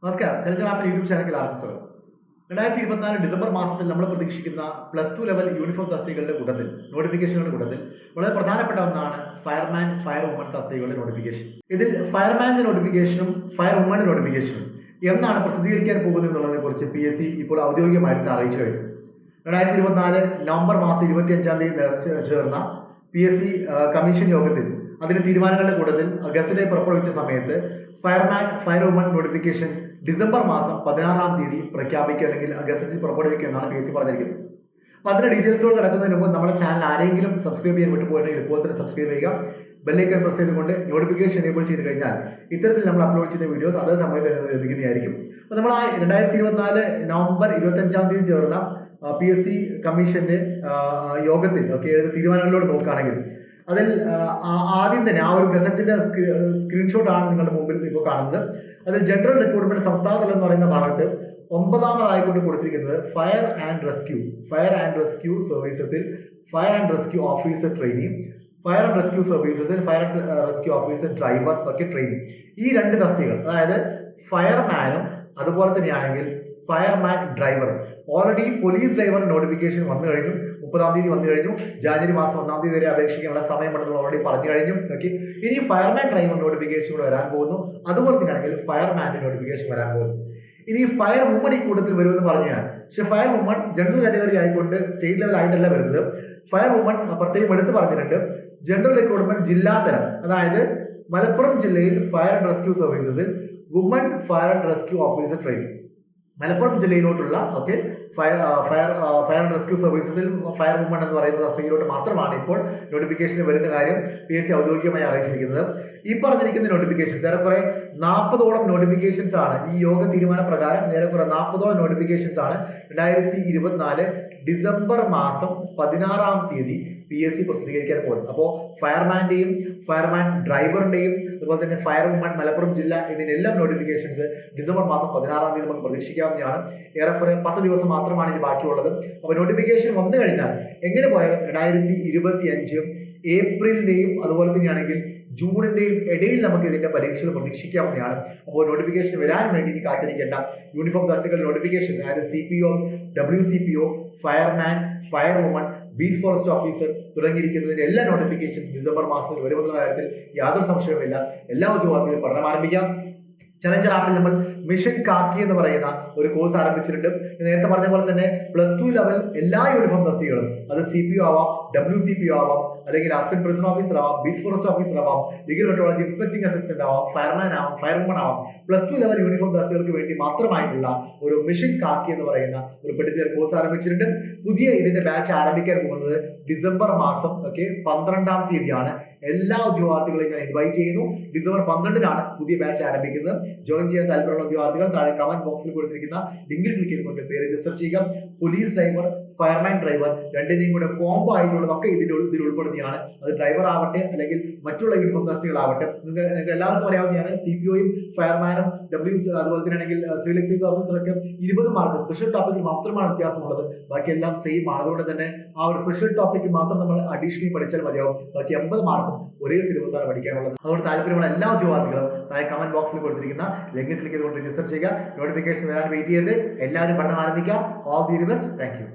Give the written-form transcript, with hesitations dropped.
നമസ്കാരം. ചലച്ചിത്ര ആപ്പിൽ യൂട്യൂബ് ചാനലിൽ എല്ലാവർക്കും സ്വാഗതം. 2024 ഡിസംബർ മാസത്തിൽ നമ്മൾ പ്രതീക്ഷിക്കുന്ന +2 ലെവൽ യൂണിഫോം തസ്തികകളുടെ കൂട്ടത്തിൽ നോട്ടിഫിക്കേഷനുകളുടെ കൂട്ടത്തിൽ വളരെ പ്രധാനപ്പെട്ട ഒന്നാണ് ഫയർമാൻ ഫയർ വുമൺ തസ്തികകളുടെ നോട്ടിഫിക്കേഷൻ. ഇതിൽ ഫയർമാന്റെ നോട്ടിഫിക്കേഷനും ഫയർ വുമന്റെ നോട്ടിഫിക്കേഷനും എന്നാണ് പ്രസിദ്ധീകരിക്കാൻ പോകുന്നത് എന്നുള്ളതിനെ കുറിച്ച് PSC ഇപ്പോൾ ഔദ്യോഗികമായിട്ട് അറിയിച്ചു കഴിഞ്ഞു. 2024 നവംബർ മാസം 25-ാം തീയതി ചേർന്ന PSC കമ്മീഷൻ യോഗത്തിൽ അതിന്റെ തീരുമാനങ്ങളുടെ കൂട്ടത്തിൽ ഗസറ്റ് പുറപ്പെടുവിച്ച സമയത്ത് fireman fire woman notification December മാസം 16-ാം തീയതി പ്രഖ്യാപിക്കുക അല്ലെങ്കിൽ ഗസറ്റിൽ പുറപ്പെടുവിക്കുക എന്നാണ് PSC പറഞ്ഞിരിക്കുന്നത്. അപ്പോൾ അതിന്റെ ഡീറ്റെയിൽസുകൾ കിടക്കുന്നതിന് മുമ്പ് നമ്മുടെ ചാനൽ ആരെങ്കിലും സബ്സ്ക്രൈബ് ചെയ്യാൻ വിട്ടുപോയിട്ടുണ്ടെങ്കിൽ ഇപ്പോൾ തന്നെ സബ്സ്ക്രൈബ് ചെയ്യുക. ബെല്ലൈക്കൺ പ്രസ് ചെയ്തുകൊണ്ട് നോട്ടിഫിക്കേഷൻ എനേബിൾ ചെയ്ത് കഴിഞ്ഞാൽ ഇത്തരത്തിൽ നമ്മൾ അപ്ലോഡ് ചെയ്യുന്ന വീഡിയോസ് അതേ സമയത്ത് ലഭിക്കുന്നതായിരിക്കും. അപ്പോൾ നമ്മൾ 2024 നവംബർ 25-ാം തീയതി ചേർന്ന PSC കമ്മീഷന്റെ യോഗത്തിൽ തീരുമാനങ്ങളോട് നോക്കുകയാണെങ്കിൽ അതിൽ ആദ്യം തന്നെ ആ ഒരു ഗസറ്റിന്റെ സ്ക്രീൻഷോട്ടാണ് നിങ്ങളുടെ മുമ്പിൽ ഇപ്പോൾ കാണുന്നത്. അതിൽ ജനറൽ റിക്രൂട്ട്മെന്റ് സംസ്ഥാന തലം എന്ന് പറയുന്ന ഭാഗത്ത് 9ാമതായിക്കൊണ്ട് കൊടുത്തിരിക്കുന്നത് ഫയർ ആൻഡ് റെസ്ക്യൂ സർവീസസിൽ fire and rescue officer training, fire and rescue സർവീസസിൽ fire and rescue officer driver training. ഈ രണ്ട് തസ്തികകൾ, അതായത് ഫയർമാനും അതുപോലെ തന്നെയാണെങ്കിൽ fireman driver, already police driver notification വന്നു കഴിഞ്ഞു. 30-ാം തീയതി വന്നു കഴിഞ്ഞു. ജനുവരി മാസം 1-ാം തീയതി വരെ അപേക്ഷിക്കാനുള്ള സമയമുണ്ടെന്ന് ഓൾറെഡി പറഞ്ഞു കഴിഞ്ഞു. ഇനി ഫയർമാൻ ഡ്രൈവർ നോട്ടിഫിക്കേഷൻ കൂടെ വരാൻ പോകുന്നു. അതുപോലെ തന്നെയാണെങ്കിൽ ഫയർമാൻ്റെ നോട്ടിഫിക്കേഷൻ വരാൻ പോകുന്നു. ഇനി ഫയർ വുമൺ ഈ കൂട്ടത്തിൽ വരുമെന്ന് പറഞ്ഞാൽ, പക്ഷെ ഫയർ വുമൺ ജനറൽ കാറ്റഗറി ആയിക്കൊണ്ട് സ്റ്റേറ്റ് ലെവൽ ആയിട്ടല്ല വരുന്നത്. ഫയർ വുമൺ പ്രത്യേകം എടുത്ത് പറഞ്ഞിട്ടുണ്ട്. ജനറൽ റിക്രൂട്ട്മെന്റ് ജില്ലാതലം, അതായത് മലപ്പുറം ജില്ലയിൽ ഫയർ ആൻഡ് റെസ്ക്യൂ സർവീസസിൽ woman fire and rescue officer training, Malappuram ജില്ലയിലോട്ടുള്ള ഫയർ ആൻഡ് റെസ്ക്യൂ സർവീസസിൽ ഫയർ വുമൺ എന്ന് പറയുന്ന തസ്തികയിലോട്ട് മാത്രമാണ് ഇപ്പോൾ നോട്ടിഫിക്കേഷൻ വരുന്ന കാര്യം PSC ഔദ്യോഗികമായി അറിയിച്ചിരിക്കുന്നത്. ഈ പറഞ്ഞിരിക്കുന്ന നോട്ടിഫിക്കേഷൻസ് ഏറെക്കുറെ 40ഓളം നോട്ടിഫിക്കേഷൻസ് ആണ്. ഈ യോഗ തീരുമാന പ്രകാരം ഏറെക്കുറെ 40ഓളം നോട്ടിഫിക്കേഷൻസ് ആണ് 2024 ഡിസംബർ മാസം 16-ാം തീയതി PSC പ്രസിദ്ധീകരിക്കാൻ പോകുന്നത്. അപ്പോൾ ഫയർമാന്റെയും ഫയർമാൻ ഡ്രൈവറിന്റെയും അതുപോലെ തന്നെ ഫയർ വുമൺ മലപ്പുറം ജില്ല ഇതിനെല്ലാം നോട്ടിഫിക്കേഷൻസ് ഡിസംബർ മാസം 16-ാം തീയതി നമുക്ക് പ്രതീക്ഷിക്കാവുന്നതാണ്. ഏറെക്കുറെ 10 ദിവസം മാത്രമാണ് ഇനി ബാക്കിയുള്ളത്. അപ്പോൾ നോട്ടിഫിക്കേഷൻ വന്നു കഴിഞ്ഞാൽ എങ്ങനെ പോയാലും 2025 ഏപ്രിലിന്റെയും അതുപോലെ തന്നെയാണെങ്കിൽ ജൂണിന്റെയും ഇടയിൽ നമുക്ക് ഇതിന്റെ പരീക്ഷകൾ പ്രതീക്ഷിക്കാവുന്നതാണ്. അപ്പോൾ നോട്ടിഫിക്കേഷൻ വരാൻ വേണ്ടി ഇനി കാത്തിരിക്കേണ്ട. യൂണിഫോം തസ്തികകളുടെ നോട്ടിഫിക്കേഷൻ, അതായത് CPO, WCPO, fireman, fire woman, beat forest officer തുടങ്ങിയിരിക്കുന്നതിന്റെ എല്ലാ നോട്ടിഫിക്കേഷൻസ് ഡിസംബർ മാസത്തിൽ വരുമെന്നുള്ള കാര്യത്തിൽ യാതൊരു സംശയവുമില്ല. എല്ലാ ഉദ്യോഗാർത്ഥികളും പഠനം ആരംഭിക്കാം. ചലഞ്ചർ ആപ്പിൽ നമ്മൾ മിഷൻ കാക്കി എന്ന് പറയുന്ന ഒരു കോഴ്സ് ആരംഭിച്ചിട്ടുണ്ട്. നേരത്തെ പറഞ്ഞ പോലെ തന്നെ +2 ലെവൽ എല്ലാ യൂണിഫോം തസ്തികകളും, അത് CPO ആവാം, WCPO ആവാം, അല്ലെങ്കിൽ അസിസ്റ്റന്റ് പ്രിസൺ ഓഫീസർ ആവാം, ബീറ്റ് ഫോറസ്റ്റ് ഓഫീസർ ആവാം, ലീഗൽ മെട്രോളജി ഇൻസ്പെക്ടിംഗ് അസിസ്റ്റന്റ് ആവാം, ഫയർമാൻ ആവാം, ഫയർ വുമൺ ആവാം, +2 ലെവൽ യൂണിഫോം തസ്തികൾക്ക് വേണ്ടി മാത്രമായിട്ടുള്ള ഒരു മിഷൻ കാക്കി എന്ന് പറയുന്ന ഒരു പെർട്ടിക്കുലർ കോഴ്സ് ആരംഭിച്ചിട്ടുണ്ട്. പുതിയ ഇതിന്റെ ബാച്ച് ആരംഭിക്കാൻ പോകുന്നത് ഡിസംബർ മാസം 12-ാം തീയതിയാണ്. എല്ലാ ഉദ്യോഗാർത്ഥികളെയും ഞാൻ ഇൻവൈറ്റ് ചെയ്യുന്നു. ഡിസംബർ 12-നാണ് പുതിയ ബാച്ച് ആരംഭിക്കുന്നത്. ജോയിൻ ചെയ്യാൻ താല്പര്യമുള്ള ഉദ്യോഗാർത്ഥികൾ താഴെ കമന്റ് ബോക്സിൽ കൊടുത്തിരിക്കുന്ന ലിങ്കിൽ ക്ലിക്ക് ചെയ്തുകൊണ്ട് പേര് രജിസ്റ്റർ ചെയ്യുക. പോലീസ് ഡ്രൈവർ, ഫയർമാൻ ഡ്രൈവർ രണ്ടിനെയും കൂടെ കോംബോ ആയിട്ടുള്ളതൊക്കെ ഇതിൽ ഉൾപ്പെടുന്നതാണ്. അത് ഡ്രൈവർ ആവട്ടെ അല്ലെങ്കിൽ മറ്റുള്ള യൂണിഫോം തസ്തികളാവട്ടെ, നിങ്ങൾക്ക് എല്ലാവർക്കും അറിയാവുന്നതാണ്. CPOയും ഫയർമാനും അതുപോലെ തന്നെ ആണെങ്കിൽ സിവിൽ എക്സൈസ് ഓഫീസറൊക്കെ 20 മാർക്ക് സ്പെഷ്യൽ ടോപ്പിക്കിൽ മാത്രമാണ് വ്യത്യാസമുള്ളത്. ബാക്കി എല്ലാം സെയിം ആണ്. അതുകൊണ്ട് തന്നെ ആ ഒരു സ്പെഷ്യൽ ടോപ്പിക്ക് മാത്രം നമ്മൾ അഡീഷണലി പഠിച്ചാൽ മതിയാവും. ബാക്കി 80 മാർക്കും ഒരേ സിലബസാണ് പഠിക്കാനുള്ളത്. അതുകൊണ്ട് താല്പര്യമുള്ള എല്ലാ ഉദ്യോഗാർത്ഥികളും താഴെ കമന്റ് ബോക്സിൽ കൊടുത്തിരിക്കുന്ന ലിങ്കിൽ ക്ലിക്ക് ചെയ്തുകൊണ്ട് രജിസ്റ്റർ ചെയ്യുക. നോട്ടിഫിക്കേഷൻ വരാൻ വെയിറ്റ് ചെയ്ത് എല്ലാവരും പഠനം ആരംഭിക്കുക. All the very best. Thank you.